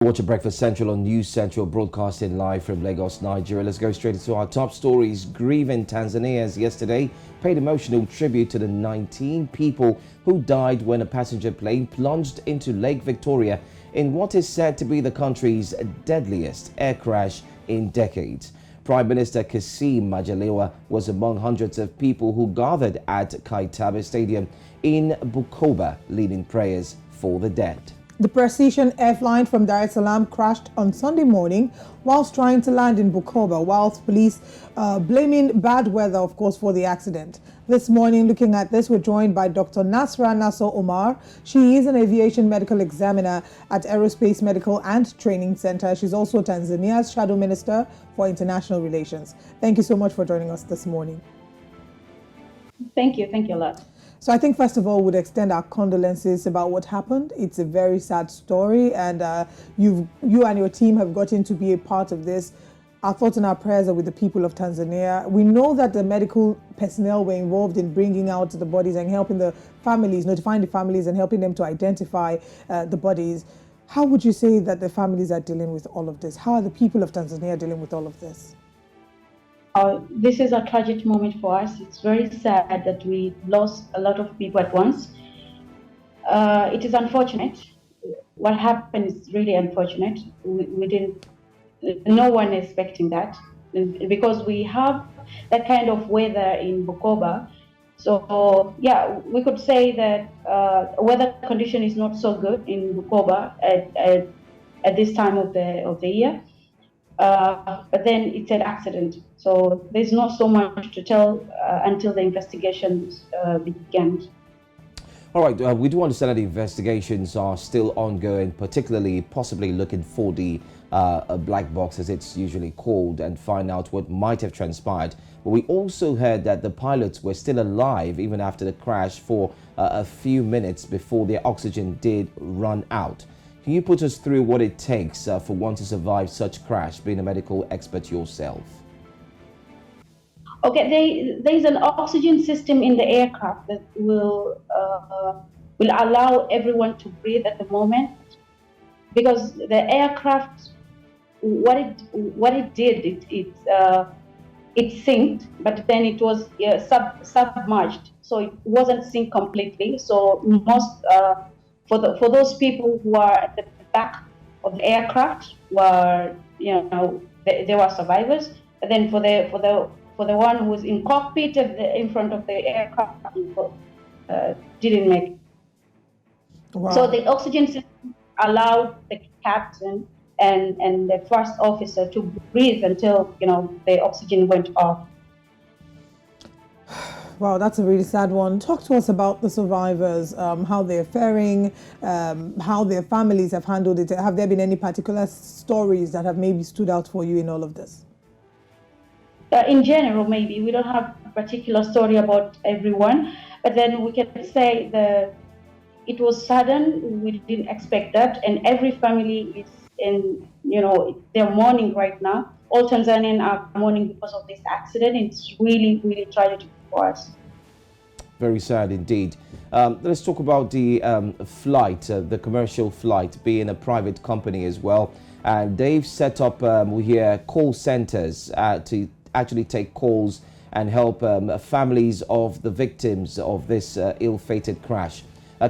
Watch a Breakfast Central on News Central, broadcasting live from Lagos, Nigeria. Let's go straight into our top stories. Grieving Tanzanians yesterday paid emotional tribute to the 19 people who died when a passenger plane plunged into Lake Victoria in what is said to be the country's deadliest air crash in decades. Prime Minister Kassim Majaliwa was among hundreds of people who gathered at Kaitaba Stadium in Bukoba, leading prayers for the dead. The Precision airline from Dar es Salaam crashed on Sunday morning whilst trying to land in Bukoba, whilst police blaming bad weather, of course, for the accident. This morning, looking at this, we're joined by DR.NASRA OMAR. She is an aviation medical examiner at Aerospace Medical and Training Center. She's also Tanzania's Shadow Minister for International Relations. Thank you so much for joining us this morning. Thank you a lot. So I think, first of all, we'd extend our condolences about what happened. It's a very sad story, and you and your team have gotten to be a part of this. Our thoughts and our prayers are with the people of Tanzania. We know that the medical personnel were involved in bringing out the bodies and helping the families, notifying the families and helping them to identify the bodies. How would you say that the families are dealing with all of this? How are the people of Tanzania dealing with all of this? This is a tragic moment for us. It's very sad that we lost a lot of people at once. It is unfortunate. What happened is really unfortunate. We didn't, no one expecting that, because we have that kind of weather in Bukoba. So yeah, we could say that weather condition is not so good in Bukoba at this time of the year. But then it's an accident. So there's not so much to tell until the investigations begin. All right, we do understand that the investigations are still ongoing, particularly possibly looking for the black box, as it's usually called, and find out what might have transpired. But we also heard that the pilots were still alive even after the crash for a few minutes before their oxygen did run out. Can you put us through what it takes for one to survive such crash, being a medical expert yourself? Okay, there's an oxygen system in the aircraft that will allow everyone to breathe at the moment, because the aircraft, what it did, it sinked, but then it was submerged, so it wasn't sink completely. So most for those people who are at the back of the aircraft were, they were survivors. But then for the one who was in cockpit in front of the aircraft, didn't make it. Wow. So the oxygen system allowed the captain and the first officer to breathe until the oxygen went off. Wow, that's a really sad one. Talk to us about the survivors, how they're faring, how their families have handled it. Have there been any particular stories that have maybe stood out for you in all of this? In general, maybe. We don't have a particular story about everyone, but then we can say that it was sudden. We didn't expect that, and every family is they're mourning right now. All Tanzanians are mourning because of this accident. It's really, really tragic for us. Very sad indeed. Let's talk about the flight, the commercial flight, being a private company as well. And they've set up, we hear, call centers to actually take calls and help families of the victims of this ill-fated crash.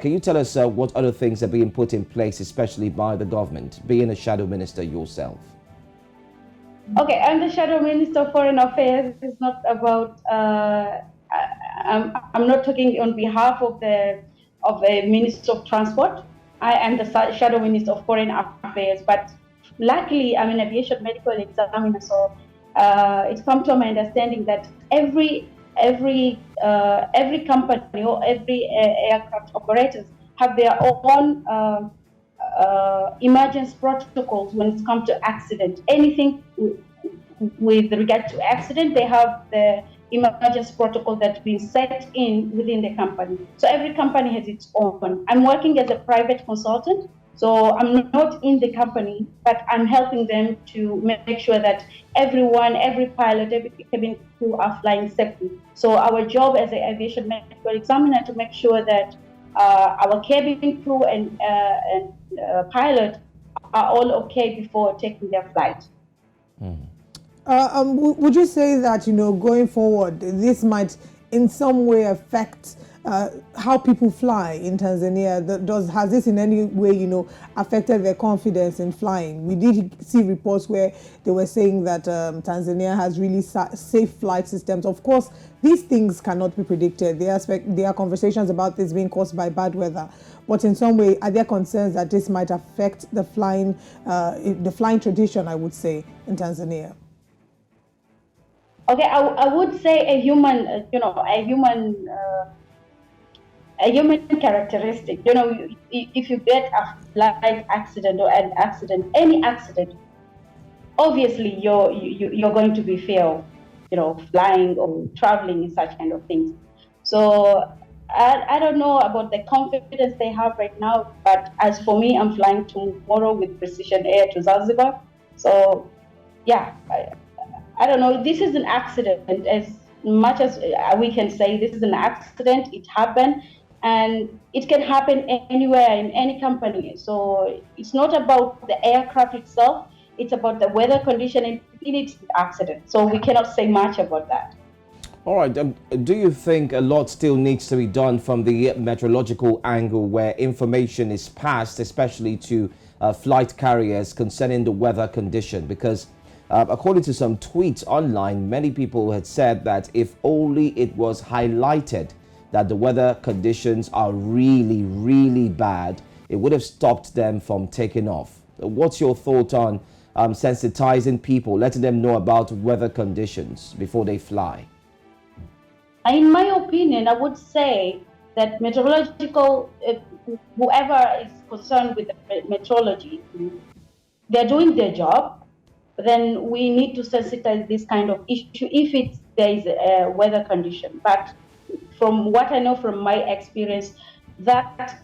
Can you tell us what other things are being put in place, especially by the government, being a shadow minister yourself? Okay, I'm the Shadow Minister of Foreign Affairs. It's not about, I'm not talking on behalf of the Minister of Transport. I am the Shadow Minister of Foreign Affairs, but luckily I'm an aviation medical examiner, so it's come to my understanding that every company or every aircraft operators have their own emergency protocols when it comes to accident. Anything with regard to accident, they have the emergency protocol that's been set in within the company. So every company has its own. I'm working as a private consultant, so I'm not in the company, but I'm helping them to make sure that everyone, every pilot, every cabin crew are flying safely. So our job as an aviation medical examiner to make sure that our cabin crew and pilot are all okay before taking their flight. Would you say that, going forward, this might in some way affect how people fly in Tanzania? Has this in any way, affected their confidence in flying? We did see reports where they were saying that Tanzania has really safe flight systems. Of course, these things cannot be predicted. There are conversations about this being caused by bad weather. But in some way, are there concerns that this might affect the flying tradition, I would say, in Tanzania? Okay, I would say a human characteristic. If you get a flight accident or an accident, any accident, obviously you're going to be fear of, flying or traveling and such kind of things. So I don't know about the confidence they have right now, but as for me, I'm flying tomorrow with Precision Air to Zanzibar. So yeah, I don't know. This is an accident. As much as we can say this is an accident, it happened, and it can happen anywhere in any company. So it's not about the aircraft itself. It's about the weather condition, and it's an accident. So we cannot say much about that. All right. Do you think a lot still needs to be done from the meteorological angle, where information is passed, especially to flight carriers, concerning the weather condition? Because according to some tweets online, many people had said that if only it was highlighted that the weather conditions are really, really bad, it would have stopped them from taking off. What's your thought on sensitizing people, letting them know about weather conditions before they fly? In my opinion, I would say that meteorological, whoever is concerned with the meteorology, they're doing their job. Then we need to sensitize this kind of issue if there is a weather condition. But from what I know from my experience, that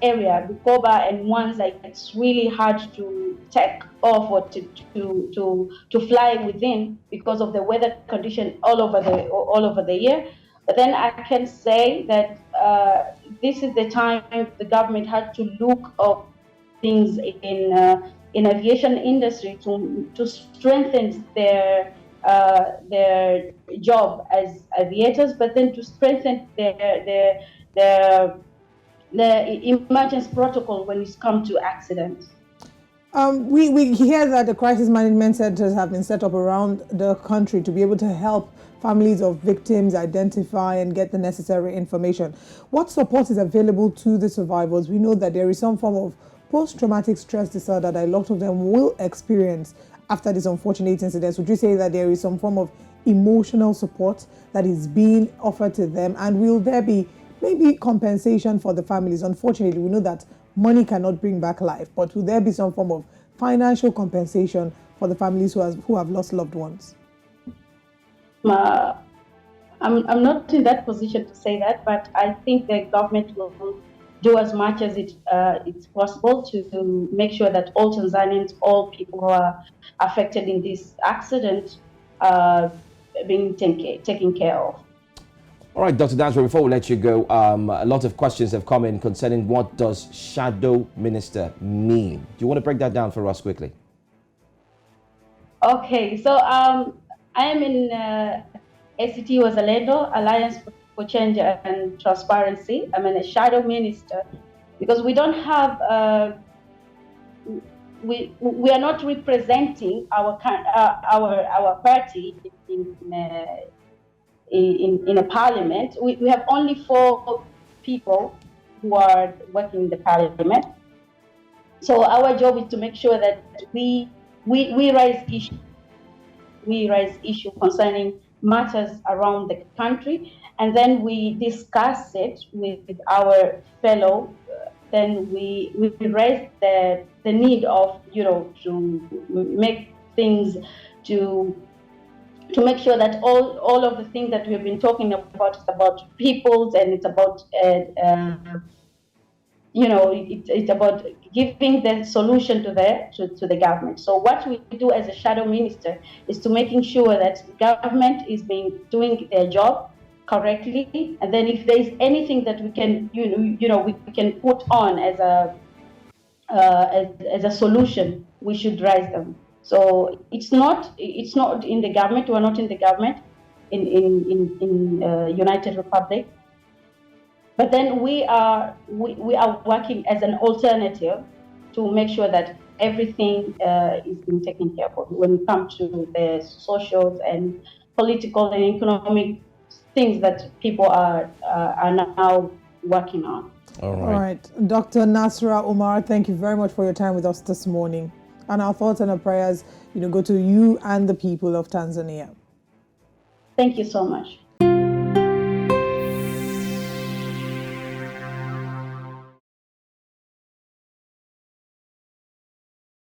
area, Bukoba and Mwanza, it's really hard to take off or to fly within because of the weather condition all over the year. But then I can say that this is the time the government had to look at things in aviation industry to strengthen their job as aviators, but then to strengthen the emergency protocol when it comes to accidents. We hear that the crisis management centers have been set up around the country to be able to help families of victims identify and get the necessary information. What support is available to the survivors? We know that there is some form of post-traumatic stress disorder that a lot of them will experience after these unfortunate incidents. Would you say that there is some form of emotional support that is being offered to them? And will there be maybe compensation for the families? Unfortunately, we know that money cannot bring back life, but will there be some form of financial compensation for the families who have lost loved ones? I'm not in that position to say that, but I think the government will do as much as it's possible to make sure that all Tanzanians, all people who are affected in this accident, are being taken care of. All right, Dr. NASRA, before we let you go, a lot of questions have come in concerning what does shadow minister mean. Do you want to break that down for us quickly? Okay, so I am in ACT Wazalendo, Alliance for Change and Transparency. I'm a shadow minister because we don't have, we are not representing our party in a parliament. We have only 4 people who are working in the parliament. So our job is to make sure that we raise issues. We raise issues concerning matters around the country, and then we discuss it with our fellow. Then we raise the need of to make things to make sure that all of the things that we've been talking about is about peoples, and it's about it's about giving the solution to the government. So what we do as a shadow minister is to making sure that government is doing their job correctly, and then if there is anything that we can we can put on as as a solution, we should raise them. So it's not in the government. We're not in the government in United Republic. But then we are working as an alternative to make sure that everything is being taken care of when it comes to the social and political and economic things that people are now working on. All right. All right. Dr. NASSRA OMAR, thank you very much for your time with us this morning. And our thoughts and our prayers, go to you and the people of Tanzania. Thank you so much.